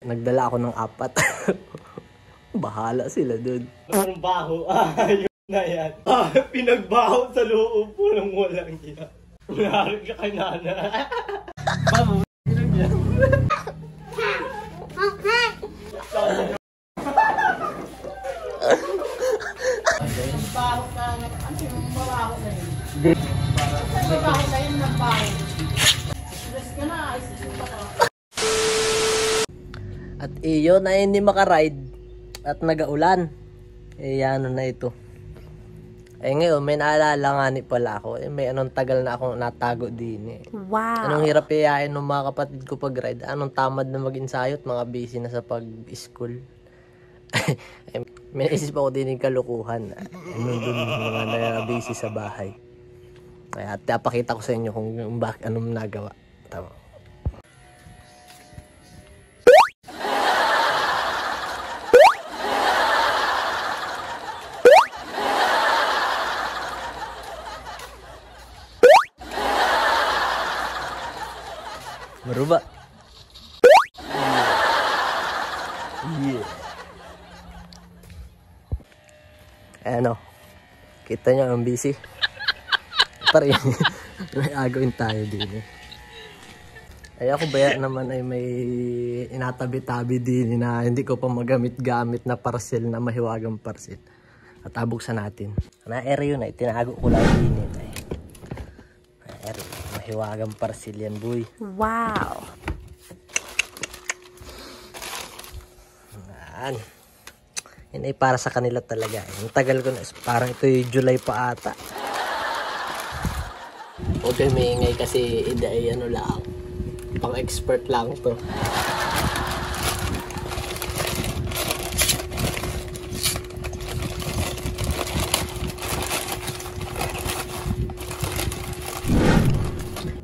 Nagdala ako ng 4. Bahala sila dun. Ang baho. Yun na yan. Pinagbaho sa loob po ng walang yan. Unarin ka kay nana. Baho. Ilang yan. Ang baho ka. Ang sinumbaho na yun. Ang baho na yun ng baho. Stress ka na. Isusunta ka. At iyo na hindi makaride at nagaulan. Ano na ito. Ngayon may naalala nga ni pala ako. May anong tagal na akong natago din. Wow. Anong hirap iyain ng mga kapatid ko pag ride. Anong tamad na mag-insayo at mga busy na sa pag-school. May naisip ako din yung kalukuhan. Doon mga na busy sa bahay. Kaya tapakita ko sa inyo kung anong nagawa. Tama. Maruba. Yeah. Ano? Kita nyo ang busy. Pare, may agawin tayo din. Ay ako baya naman ay may inatabi-tabi din na hindi ko pa magamit-gamit na parcel na mahiwagang parcel. At abuksan natin. Na-ere yun ay tinago ko lang din. Na-ere. Mahiwagang parcel yan, boy. Wow. Yan ay para sa kanila talaga. Ang tagal ko na. Parang ito yung July pa ata. Huwag kayo maingay kasi ay ano lang. Pang expert lang to.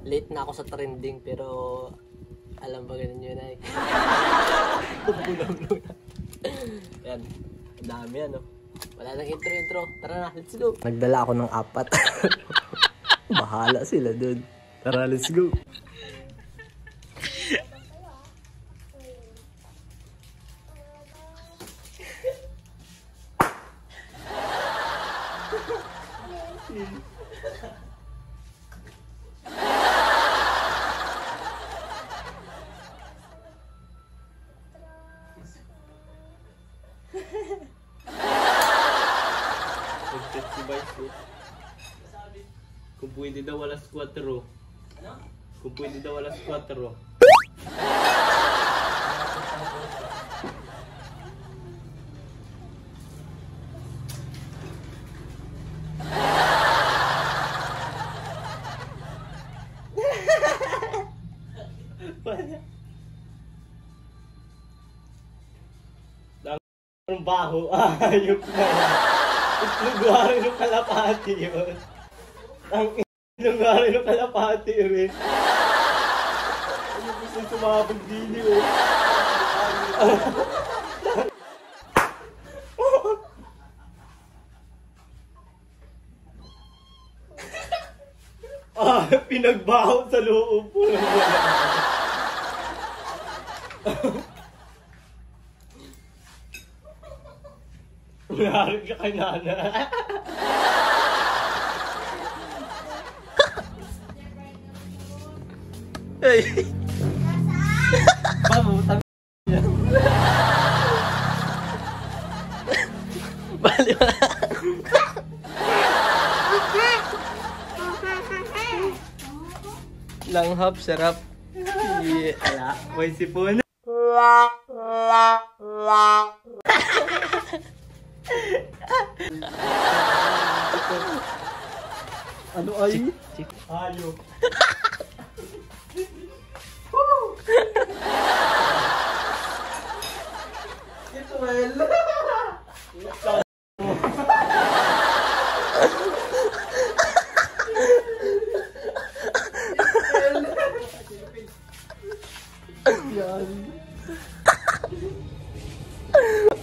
Late na ako sa trending pero alam ba ganun yun ay. Yan. Ang dami ano. Wala nang intro. Tara na, let's go. Nagdala ako ng 4. Bahala sila dun. Tara, let's go. Kung pwede daw alas 4. Kung pwede daw alas 4. Ang baho. Ayok na yan. Lugarin ng kalapati yun. Ang lugarin ng kalapati rin. Ano gusto sumabog din yun? Pinagbaho sa loob po. Unarin ka kay nana. Hey. Pamutang yan. Bali ba? Langhap, sarap. Yeah. Ala, may sipon. Ano ay? Chik. Ayok. Ito well. Yan.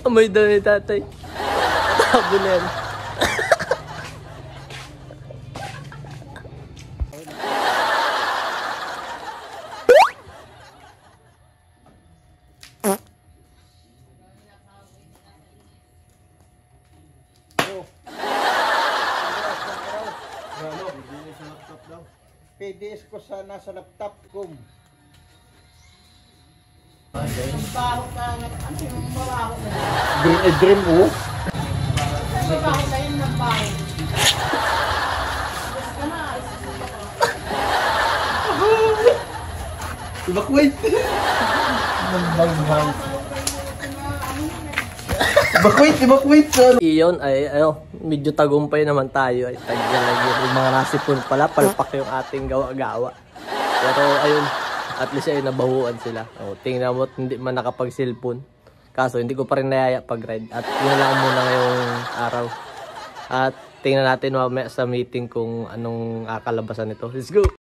Amoy daw ni tatay. Tabo na yan. DDS ko sa nasa laptop ko. Ang baho ka na, ano yung mabaho na yun? Dream oh. Ang mabaho na yun ng baho. Stress ka na, Evacuate. Iyon ay medyo tagumpay naman tayo ay taglalagyan yung mga nasipon pala, palpak yung ating gawa-gawa. Pero ayun, at least ay nabahuan sila. O, tingnan mo, hindi man nakapag-cellphone. Kaso hindi ko pa rin nayaya pag-ride. At yun lang muna ngayong araw. At tingnan natin mamaya sa meeting kung anong kalabasan nito. Let's go!